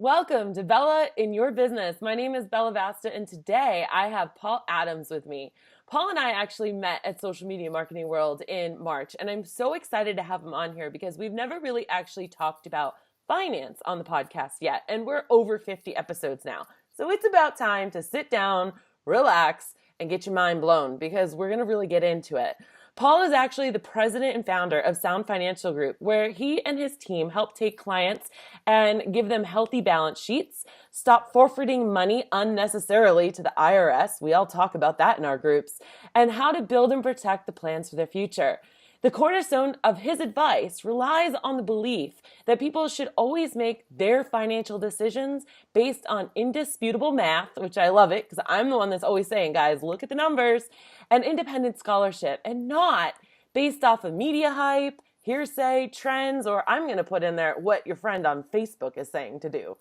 Welcome to Bella in Your Business. My name is Bella Vasta, and today I have Paul Adams with me. Paul and I actually met at Social Media Marketing World in March, and I'm so excited to have him on here because we've never really actually talked about finance on the podcast yet, and we're over 50 episodes now. So it's about time to sit down, relax, and get your mind blown because we're going to really get into it. Paul is actually the president and founder of Sound Financial Group, where he and his team help take clients and give them healthy balance sheets, stop forfeiting money unnecessarily to the IRS. We all talk about that in our groups, and how to build and protect the plans for their future. The cornerstone of his advice relies on the belief that people should always make their financial decisions based on indisputable math, which I love it because I'm the one that's always saying, guys, look at the numbers, and independent scholarship, and not based off of media hype, hearsay, trends, or I'm going to put in there what your friend on Facebook is saying to do.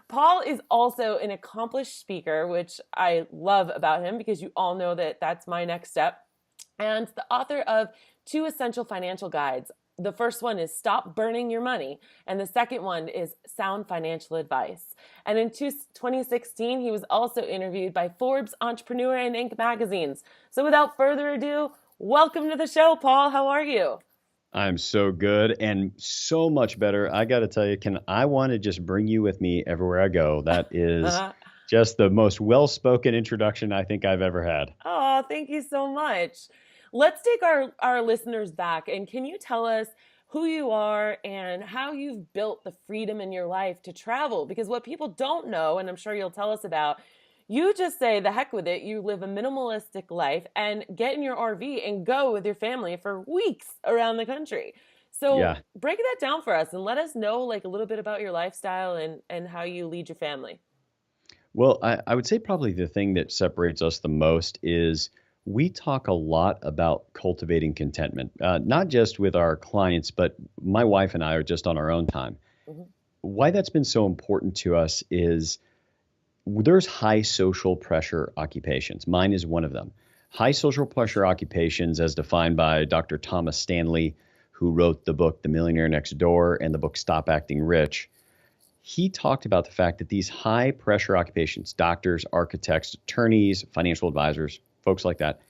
Paul is also an accomplished speaker, which I love about him because you all know that that's my next step, and the author of 2 essential financial guides. The first one is Stop Burning Your Money, and the second one is Sound Financial Advice. And in 2016, he was also interviewed by Forbes, Entrepreneur, and Inc. magazines. So without further ado, welcome to the show, Paul. How are you? I'm so good and so much better. I got to tell you, I want to just bring you with me everywhere I go. That is just the most well-spoken introduction I think I've ever had. Oh, thank you so much. Let's take our listeners back, and can you tell us who you are and how you've built the freedom in your life to travel? Because what people don't know, and I'm sure you'll tell us about, you just say the heck with it. You live a minimalistic life and get in your RV and go with your family for weeks around the country. So break that down for us and let us know like a little bit about your lifestyle and how you lead your family. Well, I would say probably the thing that separates us the most is we talk a lot about cultivating contentment, not just with our clients, but my wife and I are just on our own time. Mm-hmm. Why that's been so important to us is there's high social pressure occupations. Mine is one of them. High social pressure occupations as defined by Dr. Thomas Stanley, who wrote the book, The Millionaire Next Door, and the book, Stop Acting Rich. He talked about the fact that these high pressure occupations, doctors, architects, attorneys, financial advisors, folks like that,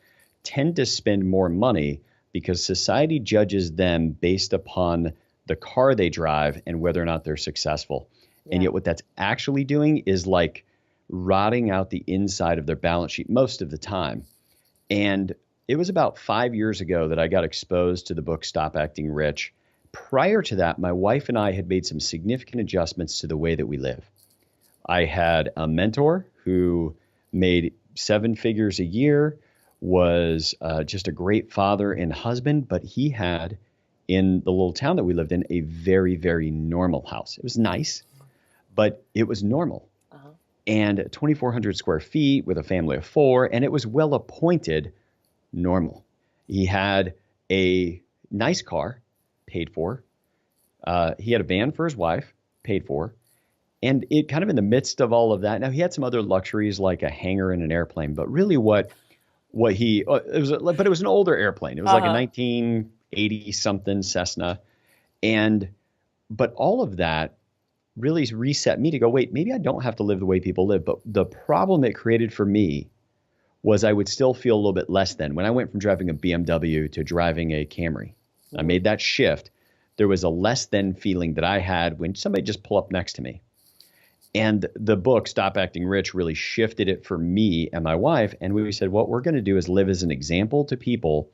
tend to spend more money because society judges them based upon the car they drive and whether or not they're successful. Yeah. And yet what that's actually doing is like rotting out the inside of their balance sheet most of the time. And it was about 5 years ago that I got exposed to the book Stop Acting Rich. Prior to that, my wife and I had made some significant adjustments to the way that we live. I had a mentor who made 7 figures a year, was just a great father and husband, but he had, in the little town that we lived in, a very, very normal house. It was nice, but it was normal. Uh-huh. And 2,400 square feet with a family of 4, and it was well appointed normal. He had a nice car, paid for. He had a van for his wife, paid for. And it kind of in the midst of all of that, now he had some other luxuries like a hangar and an airplane, but really but it was an older airplane. It was like a 1980 something Cessna. But all of that really reset me to go, wait, maybe I don't have to live the way people live. But the problem it created for me was I would still feel a little bit less than. When I went from driving a BMW to driving a Camry, I made that shift. There was a less than feeling that I had when somebody just pulled up next to me. And the book, Stop Acting Rich, really shifted it for me and my wife. And we said, what we're going to do is live as an example to people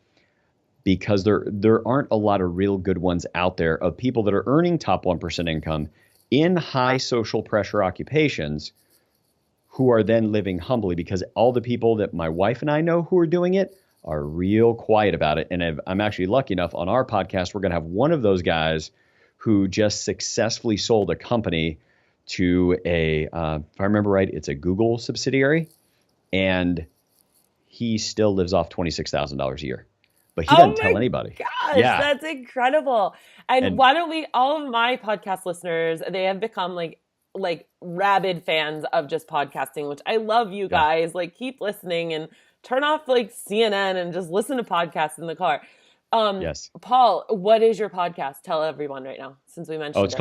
because there aren't a lot of real good ones out there of people that are earning top 1% income in high social pressure occupations who are then living humbly, because all the people that my wife and I know who are doing it are real quiet about it. And I'm actually lucky enough on our podcast, we're going to have one of those guys who just successfully sold a company to if I remember right, it's a Google subsidiary, and he still lives off $26,000 a year, but he doesn't tell anybody. Gosh, yeah, that's incredible. And why don't we? All of my podcast listeners, they have become like rabid fans of just podcasting, which I love. You guys like keep listening and turn off like CNN and just listen to podcasts in the car. Yes, Paul, what is your podcast? Tell everyone right now, since we mentioned. It's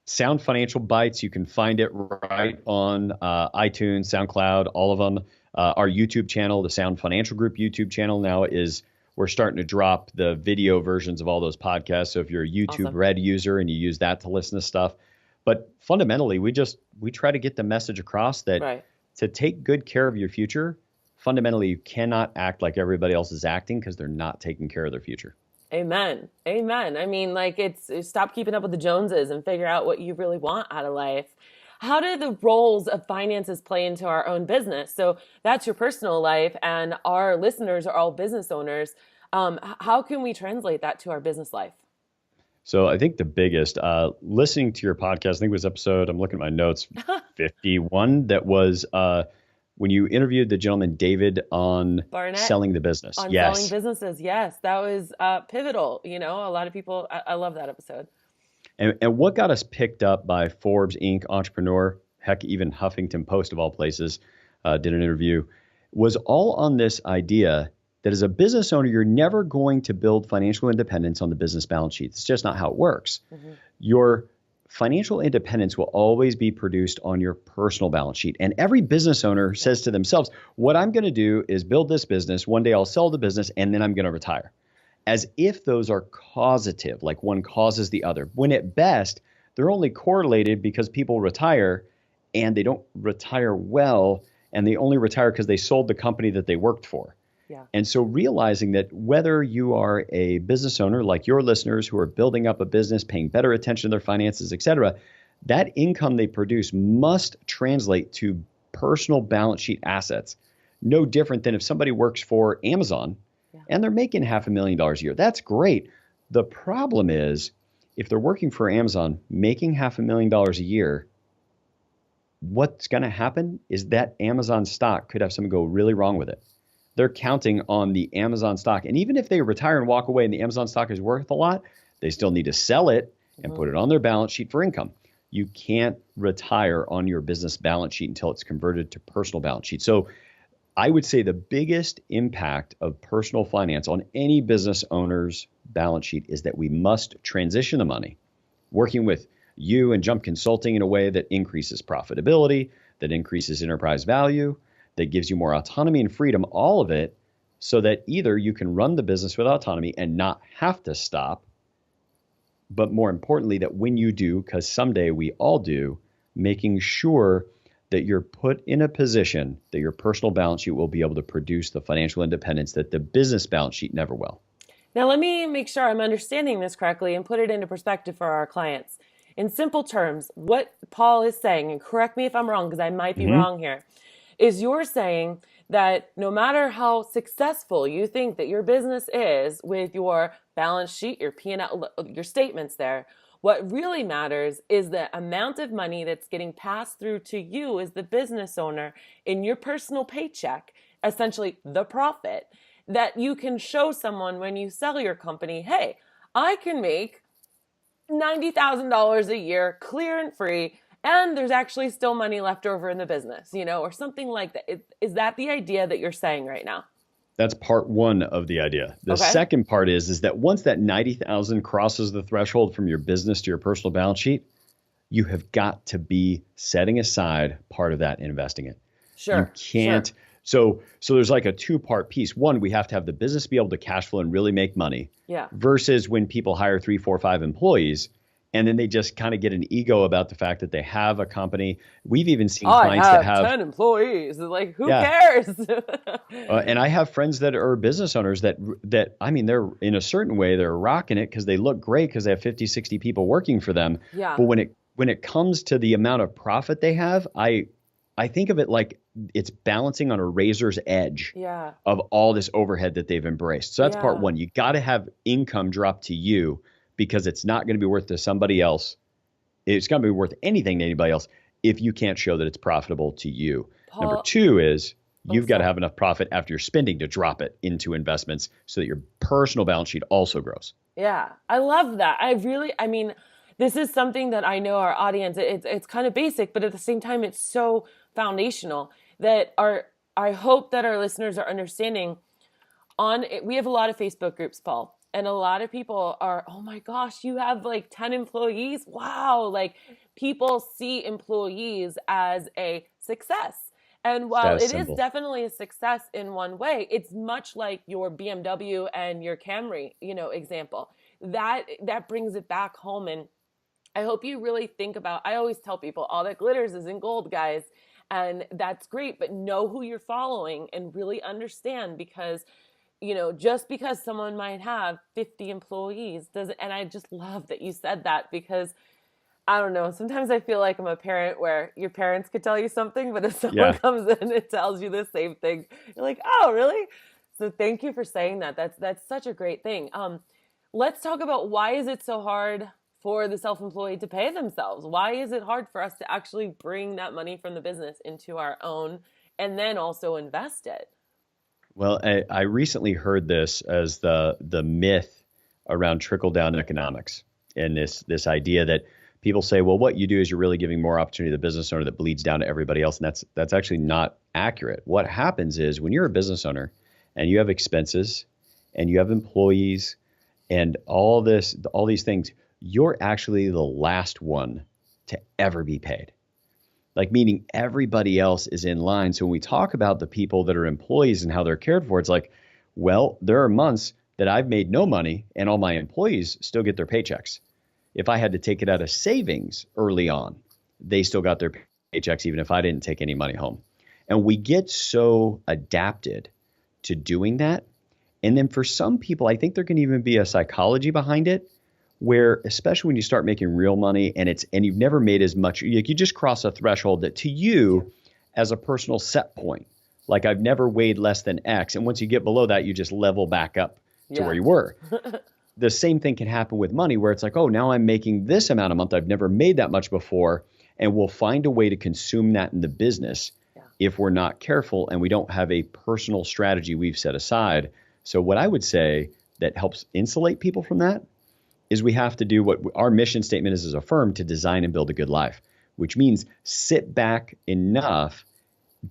Sound Financial Bites. You can find it right on iTunes, SoundCloud, all of them. Our YouTube channel, the Sound Financial Group YouTube channel now we're starting to drop the video versions of all those podcasts. So if you're a YouTube Awesome. Red user and you use that to listen to stuff, but fundamentally, we try to get the message across that Right. to take good care of your future, fundamentally, you cannot act like everybody else is acting because they're not taking care of their future. Amen. Amen. I mean, like it's stop keeping up with the Joneses and figure out what you really want out of life. How do the roles of finances play into our own business? So that's your personal life, and our listeners are all business owners. How can we translate that to our business life? So I think the biggest, listening to your podcast, I think it was episode, I'm looking at my notes, 51, that was when you interviewed the gentleman, David, on Barnett, selling the business. on selling Yes. businesses. Yes, that was pivotal. You know, a lot of people, I love that episode. And what got us picked up by Forbes, Inc., Entrepreneur, heck, even Huffington Post of all places, did an interview, was all on this idea that as a business owner, you're never going to build financial independence on the business balance sheet. It's just not how it works. Mm-hmm. Your financial independence will always be produced on your personal balance sheet. And every business owner says to themselves, what I'm going to do is build this business. One day I'll sell the business and then I'm going to retire. As if those are causative, like one causes the other. When at best, they're only correlated because people retire and they don't retire well, and they only retire because they sold the company that they worked for. Yeah. And so realizing that whether you are a business owner like your listeners who are building up a business, paying better attention to their finances, et cetera, that income they produce must translate to personal balance sheet assets. No different than if somebody works for Amazon and they're making $500,000 a year. That's great. The problem is if they're working for Amazon, making $500,000 a year, what's going to happen is that Amazon stock could have something go really wrong with it. They're counting on the Amazon stock. And even if they retire and walk away and the Amazon stock is worth a lot, they still need to sell it and put it on their balance sheet for income. You can't retire on your business balance sheet until it's converted to personal balance sheet. So I would say the biggest impact of personal finance on any business owner's balance sheet is that we must transition the money, working with you and Jump Consulting in a way that increases profitability, that increases enterprise value, that gives you more autonomy and freedom, all of it, so that either you can run the business with autonomy and not have to stop, but more importantly, that when you do, because someday we all do, making sure that you're put in a position that your personal balance sheet will be able to produce the financial independence that the business balance sheet never will. Now, let me make sure I'm understanding this correctly and put it into perspective for our clients. In simple terms, what Paul is saying, and correct me if I'm wrong, because I might be wrong here, is you're saying that no matter how successful you think that your business is with your balance sheet, your P&L, your statements there, what really matters is the amount of money that's getting passed through to you as the business owner in your personal paycheck, essentially the profit, that you can show someone when you sell your company, hey, I can make $90,000 a year clear and free, and there's actually still money left over in the business, you know, or something like that. Is that the idea that you're saying right now? That's part one of the idea. The second part is that once that 90,000 crosses the threshold from your business to your personal balance sheet, you have got to be setting aside part of that and investing it. Sure. You can't. Sure. So there's like a two-part piece. One, we have to have the business be able to cash flow and really make money. Yeah. Versus when people hire 3, 4, 5 employees, and then they just kind of get an ego about the fact that they have a company. We've even seen clients that have 10 employees. Like, who cares? And I have friends that are business owners that I mean, they're in a certain way, they're rocking it because they look great because they have 50, 60 people working for them. Yeah. But when it comes to the amount of profit they have, I think of it like it's balancing on a razor's edge of all this overhead that they've embraced. So that's part one. You got to have income drop to you, because it's not going to be worth to somebody else. It's going to be worth anything to anybody else if you can't show that it's profitable to you. Paul, Number two is you've got to have enough profit after you're spending to drop it into investments so that your personal balance sheet also grows. Yeah, I love that. I mean, this is something that I know our audience, it's kind of basic, but at the same time, it's so foundational that I hope that our listeners are understanding. We have a lot of Facebook groups, Paul. And a lot of people are, oh my gosh, you have like 10 employees. Wow. Like people see employees as a success. And while Status it is symbol. definitely a success in one way, it's much like your BMW and your Camry, example. That brings it back home. And I hope you really think about, I always tell people all that glitters isn't gold, guys. And that's great, but know who you're following and really understand, because just because someone might have 50 employees doesn't, and I just love that you said that, because I don't know, sometimes I feel like I'm a parent where your parents could tell you something, but if someone Yeah. comes in and tells you the same thing, you're like, oh, really? So thank you for saying that. That's such a great thing. Let's talk about, why is it so hard for the self-employed to pay themselves? Why is it hard for us to actually bring that money from the business into our own and then also invest it? Well, I recently heard this as the myth around trickle down economics, and this idea that people say, well, what you do is you're really giving more opportunity to the business owner that bleeds down to everybody else, and that's actually not accurate. What happens is when you're a business owner and you have expenses and you have employees and all these things, you're actually the last one to ever be paid. Like, meaning everybody else is in line. So when we talk about the people that are employees and how they're cared for, it's like, well, there are months that I've made no money and all my employees still get their paychecks. If I had to take it out of savings early on, they still got their paychecks even if I didn't take any money home. And we get so adapted to doing that. And then for some people, I think there can even be a psychology behind it, where especially when you start making real money and you've never made as much, you just cross a threshold that to you as a personal set point, like I've never weighed less than X. And once you get below that, you just level back up to where Yeah. you were. The same thing can happen with money, where it's like, oh, now I'm making this amount a month. I've never made that much before. And we'll find a way to consume that in the business Yeah. if we're not careful and we don't have a personal strategy we've set aside. So what I would say that helps insulate people from that is we have to do what our mission statement is as a firm, to design and build a good life, which means sit back enough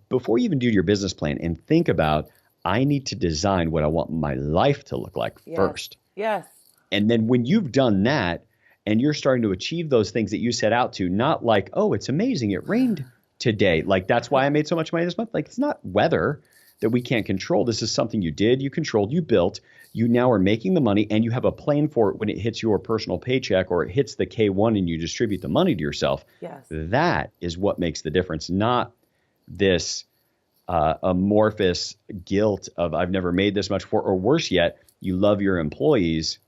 before you even do your business plan and think about, I need to design what I want my life to look like Yes. first. Yes. And then when you've done that and you're starting to achieve those things that you set out to, not like, oh, it's amazing, it rained today, like that's why I made so much money this month. Like, it's not weather that we can't control. This is something you did, you controlled, you built. You now are making the money and you have a plan for it when it hits your personal paycheck or it hits the K1 and you distribute the money to yourself. Yes. That is what makes the difference, not this amorphous guilt of I've never made this much before, or worse yet, you love your employees.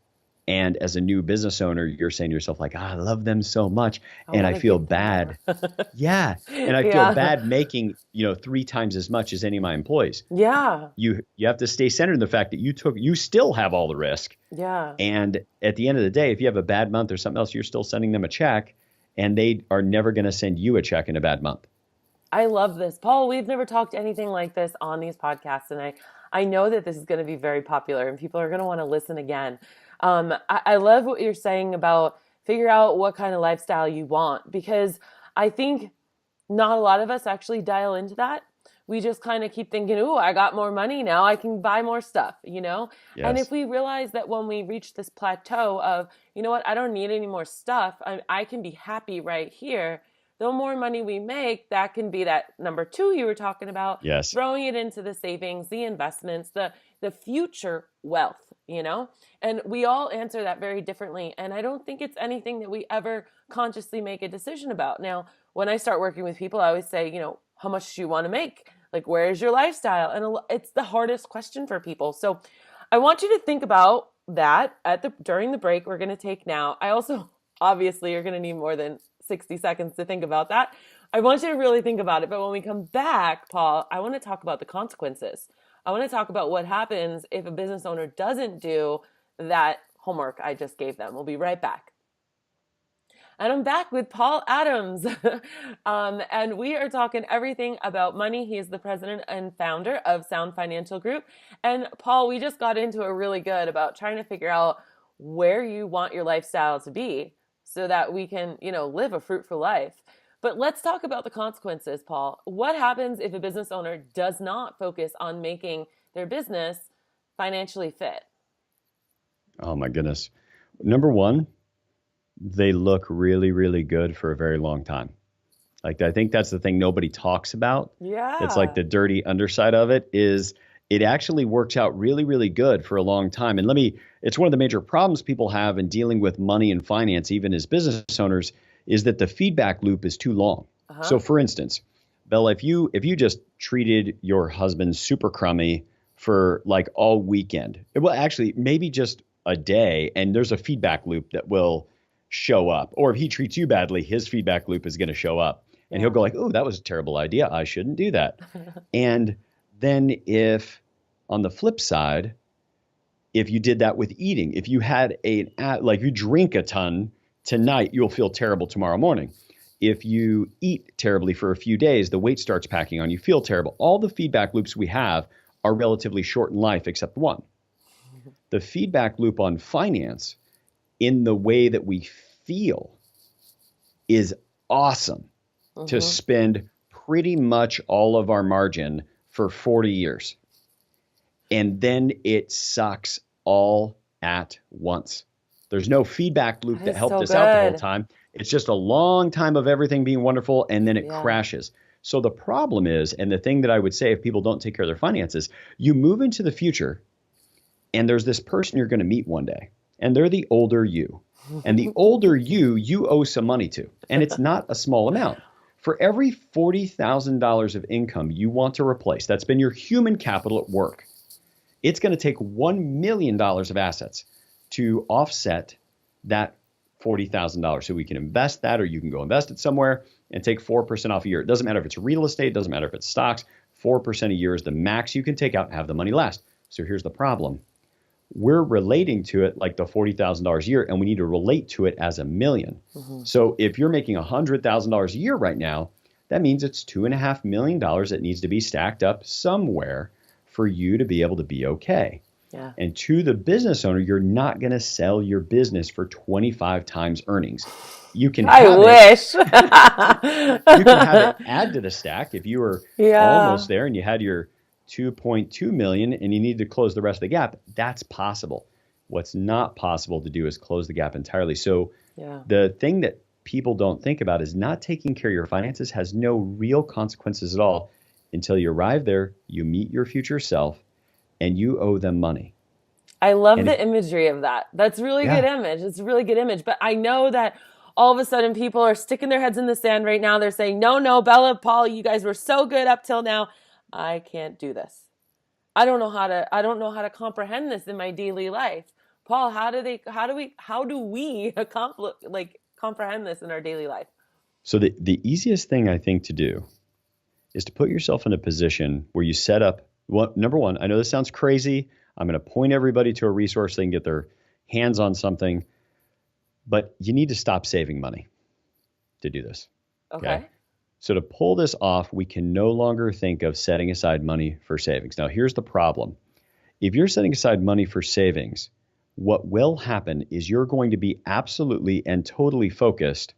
And as a new business owner, you're saying to yourself, like, I love them so much. I And I want to feel give them bad. more. Yeah. And I feel Yeah. bad making, 3 times as much as any of my employees. Yeah. You have to stay centered in the fact that you still have all the risk. Yeah. And at the end of the day, if you have a bad month or something else, you're still sending them a check, and they are never going to send you a check in a bad month. I love this. Paul, we've never talked anything like this on these podcasts, and I know that this is going to be very popular and people are going to want to listen again. I love what you're saying about figure out what kind of lifestyle you want, because I think not a lot of us actually dial into that. We just kind of keep thinking, ooh, I got more money now, I can buy more stuff, And if Yes. we realize that when we reach this plateau of, you know what, I don't need any more stuff, I can be happy right here. The more money we make, that can be that number 2 you were talking about, Yes. throwing it into the savings, the investments, the future wealth. And we all answer that very differently. And I don't think it's anything that we ever consciously make a decision about. Now, when I start working with people, I always say, how much do you want to make? Like, where's your lifestyle? And it's the hardest question for people. So I want you to think about that during the break we're going to take now. I also, obviously, you're going to need more than 60 seconds to think about that. I want you to really think about it. But when we come back, Paul, I want to talk about the consequences. I want to talk about what happens if a business owner doesn't do that homework I just gave them. We'll be right back. And I'm back with Paul Adams. And we are talking everything about money. He is the president and founder of Sound Financial Group. And Paul, we just got into a really good about trying to figure out where you want your lifestyle to be so that we can, live a fruitful life. But let's talk about the consequences, Paul. What happens if a business owner does not focus on making their business financially fit? Oh my goodness. Number one, they look really, really good for a very long time. Like I think that's the thing nobody talks about. That's like Yeah. the dirty underside of it is it actually works out really, really good for a long time. And it's one of the major problems people have in dealing with money and finance, even as business owners, is that the feedback loop is too long. So Uh-huh. for instance, Bella, if you just treated your husband super crummy for like all weekend, well, actually maybe just a day, and there's a feedback loop that will show up. Or if he treats you badly, his feedback loop is going to show up and he'll Yeah. go like, "Oh, that was a terrible idea. I shouldn't do that." And then if on the flip side, if you did that with eating, if you had like you drink a ton tonight, you'll feel terrible tomorrow morning. If you eat terribly for a few days, the weight starts packing on you, feel terrible. All the feedback loops we have are relatively short in life except one. The feedback loop on finance in the way that we feel is awesome to Hmm. spend pretty much all of our margin for 40 years. And then it sucks all at once. There's no feedback loop That that is helped so us out the whole good. time. It's just a long time of everything being wonderful and then it Yeah. crashes. So the problem is, and the thing that I would say if people don't take care of their finances, you move into the future and there's this person you're going to meet one day, and they're the older you. And the older you owe some money to, and it's not a small amount. For every $40,000 of income you want to replace, that's been your human capital at work, it's going to take $1 million of assets to offset that $40,000. So we can invest that, or you can go invest it somewhere and take 4% off a year. It doesn't matter if it's real estate, it doesn't matter if it's stocks. 4% a year is the max you can take out and have the money last. So here's the problem. We're relating to it like the $40,000 a year, and we need to relate to it as a million. Hmm. So if you're making $100,000 a year right now, that means it's $2.5 million that needs to be stacked up somewhere for you to be able to be okay. Yeah. And to the business owner, you're not going to sell your business for 25 times earnings. You can I have it. wish. You can have it add to the stack if you were Yeah. almost there and you had your 2.2 million and you need to close the rest of the gap. That's possible. What's not possible to do is close the gap entirely. So Yeah. the thing that people don't think about is not taking care of your finances has no real consequences at all until you arrive there, you meet your future self, and you owe them money. I love And if, the imagery of that. That's a really good yeah, image. It's a really good image. But I know that all of a sudden people are sticking their heads in the sand right now. They're saying, no, no, Bella, Paul, you guys were so good up till now. I can't do this. I don't know how to comprehend this in my daily life. Paul, how do we comprehend this in our daily life? so the easiest thing I think to do is to put yourself in a position where you set up, well, number one, I know this sounds crazy. I'm going to point everybody to a resource they can get their hands on something, but you need to stop saving money to do this. Okay. Okay. So to pull this off, we can no longer think of setting aside money for savings. Now, here's the problem. If you're setting aside money for savings, what will happen is you're going to be absolutely and totally focused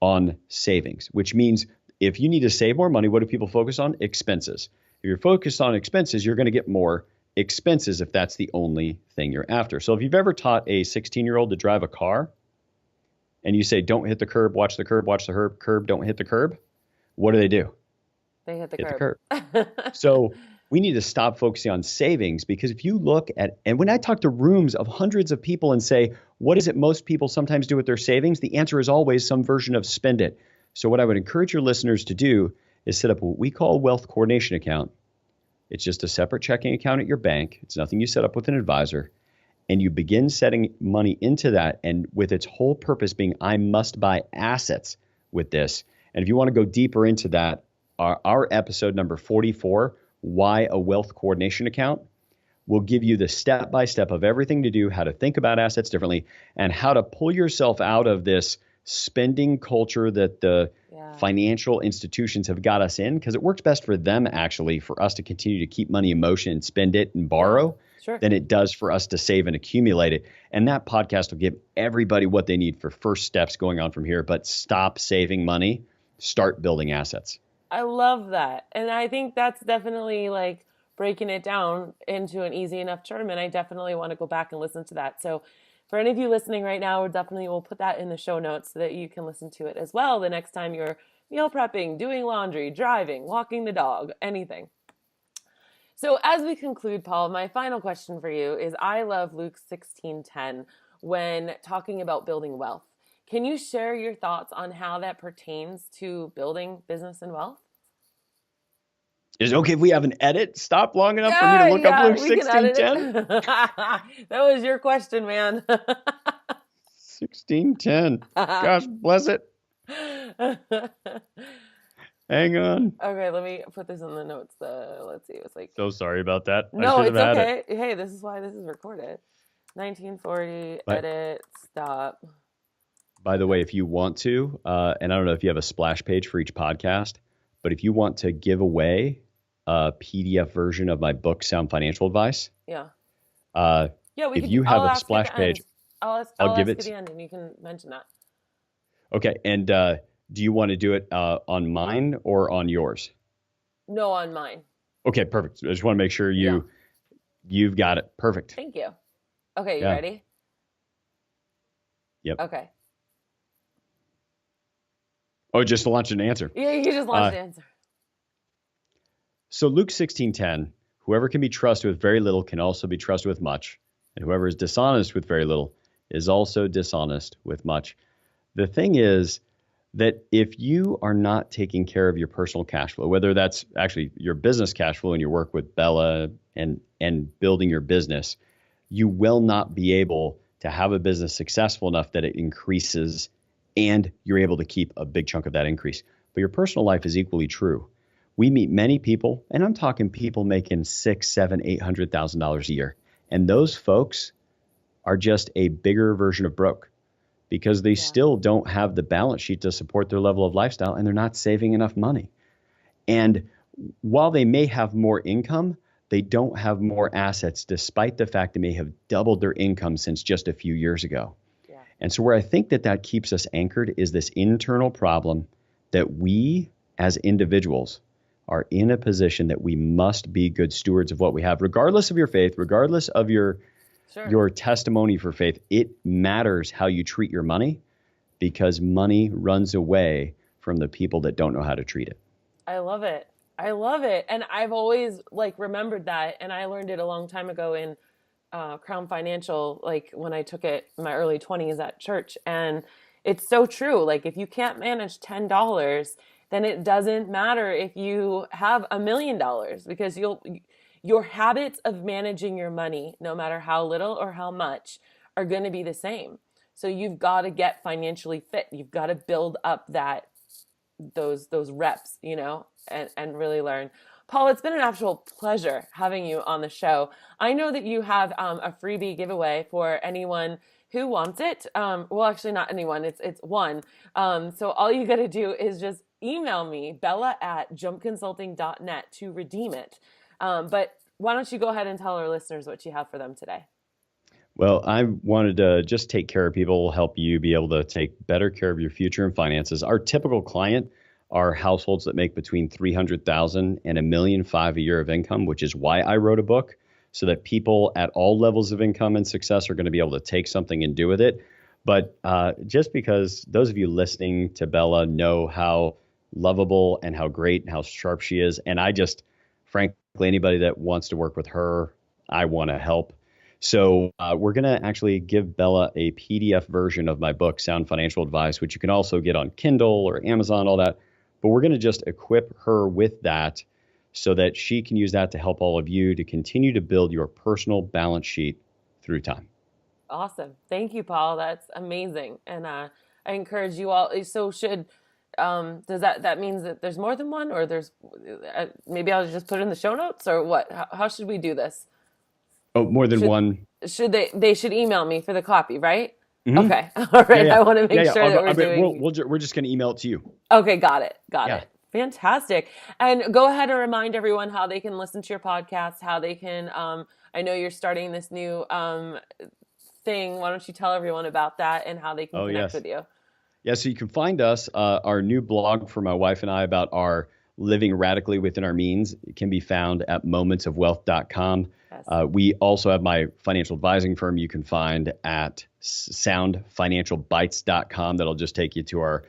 on savings, which means if you need to save more money, what do people focus on? Expenses. If you're focused on expenses, you're going to get more expenses if that's the only thing you're after. So if you've ever taught a 16-year-old to drive a car and you say, don't hit the curb, watch the curb, watch the curb, don't hit the curb, what do? They hit the Hit the curb. curb. So we need to stop focusing on savings because if you look at, and when I talk to rooms of hundreds of people and say, what is it most people sometimes do with their savings? The answer is always some version of spend it. So what I would encourage your listeners to do is set up what we call a wealth coordination account. It's just a separate checking account at your bank. It's nothing you set up with an advisor. And you begin setting money into that, and with its whole purpose being, I must buy assets with this. And if you want to go deeper into that, our episode number 44, Why a Wealth Coordination Account, will give you the step-by-step of everything to do, how to think about assets differently, and how to pull yourself out of this spending culture that the Yeah. financial institutions have got us in, because it works best for them, actually, for us to continue to keep money in motion and spend it and Yeah. borrow Sure. than it does for us to save and accumulate it. And that podcast will give everybody what they need for first steps going on from here. But stop saving money, start building assets. I love that. And I think that's definitely like breaking it down into an easy enough term. And I definitely want to go back and listen to that. So for any of you listening right now, we'll put that in the show notes so that you can listen to it as well the next time you're meal prepping, doing laundry, driving, walking the dog, anything. So as we conclude, Paul, my final question for you is, I love Luke 16:10 when talking about building wealth. Can you share your thoughts on how that pertains to building business and wealth? Is it okay if we have an edit stop long enough for me to Yeah, look up yeah, Luke we can edit 16:10? it. That was your question, man. 16:10. Gosh bless it. Hang on. Okay, let me put this in the notes. Let's see. It was like, So sorry about that. I no, should have it's had okay. it. Hey, this is why this is recorded. 1940, But edit, stop. by the way, if you want to, and I don't know if you have a splash page for each podcast, but if you want to give away a PDF version of my book, Sound Financial Advice, Yeah. yeah, we if could. you have I'll a ask splash at the end. page, I'll give ask it. at the end, and you can mention that. Okay, and do you want to do it on mine or on yours? No, on mine. Okay, perfect. I just want to make sure you've got it. Perfect. Thank you. Okay, you Yeah. ready? Yep. Okay. Oh, just to launch an answer. Yeah, you just launched the answer. So Luke 16:10, whoever can be trusted with very little can also be trusted with much, and whoever is dishonest with very little is also dishonest with much. The thing is that if you are not taking care of your personal cash flow, whether that's actually your business cash flow and your work with Bella and building your business, you will not be able to have a business successful enough that it increases and you're able to keep a big chunk of that increase. But your personal life is equally true. We meet many people, and I'm talking people making $600,000, $700,000, $800,000 a year. And those folks are just a bigger version of broke because they still don't have the balance sheet to support their level of lifestyle, and they're not saving enough money. And while they may have more income, they don't have more assets, despite the fact they may have doubled their income since just a few years ago. Yeah. And so where I think that keeps us anchored is this internal problem that we as individuals are in a position that we must be good stewards of what we have, regardless of your faith, regardless of your testimony for faith. It matters how you treat your money because money runs away from the people that don't know how to treat it. I love it. I love it. And I've always remembered that. And I learned it a long time ago in Crown Financial, when I took it in my early 20s at church. And it's so true. If you can't manage $10, then it doesn't matter if you have $1 million because your habits of managing your money, no matter how little or how much, are going to be the same. So you've got to get financially fit. You've got to build up those reps, and really learn. Paul, it's been an actual pleasure having you on the show. I know that you have a freebie giveaway for anyone who wants it. Well, actually not anyone, it's one. So all you got to do is just email me, bella@jumpconsulting.net, to redeem it. But why don't you go ahead and tell our listeners what you have for them today? Well, I wanted to just take care of people, help you be able to take better care of your future and finances. Our typical client are households that make between $300,000 and $1.5 million a year of income, which is why I wrote a book, so that people at all levels of income and success are going to be able to take something and do with it. But just because those of you listening to Bella know how lovable and how great and how sharp she is, and I just, frankly, anybody that wants to work with her, I want to help. So we're going to actually give Bella a PDF version of my book, Sound Financial Advice, which you can also get on Kindle or Amazon, all that. But we're going to just equip her with that so that she can use that to help all of you to continue to build your personal balance sheet through time. Awesome. Thank you, Paul. That's amazing. And I encourage you all. So should, does that means that there's more than one, or there's, maybe I'll just put it in the show notes, or what? How should we do this? Oh, more than one. Should they should email me for the copy, right? Mm-hmm. Okay. All right. Yeah. I want to make sure that we're doing. We're just going to email it to you. Okay. Got it. Fantastic. And go ahead and remind everyone how they can listen to your podcast, how they can, I know you're starting this new thing. Why don't you tell everyone about that and how they can connect with you? Yeah, so you can find us, our new blog for my wife and I about our living radically within our means can be found at momentsofwealth.com. Yes. We also have my financial advising firm you can find at soundfinancialbites.com. That'll just take you to our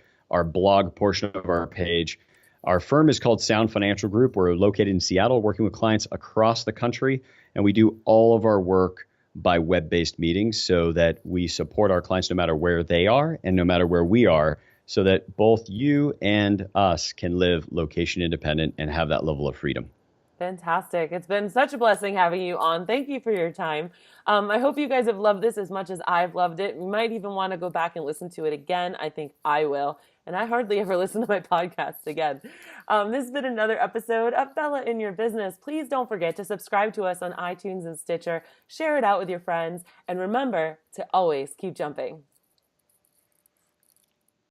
blog portion of our page. Our firm is called Sound Financial Group. We're located in Seattle, working with clients across the country, and we do all of our work by web-based meetings so that we support our clients no matter where they are and no matter where we are, so that both you and us can live location independent and have that level of freedom. Fantastic. It's been such a blessing having you on. Thank you for your time. I hope you guys have loved this as much as I've loved it. You might even want to go back and listen to it again. I think I will. And I hardly ever listen to my podcast again. This has been another episode of Bella in Your Business. Please don't forget to subscribe to us on iTunes and Stitcher. Share it out with your friends. And remember to always keep jumping.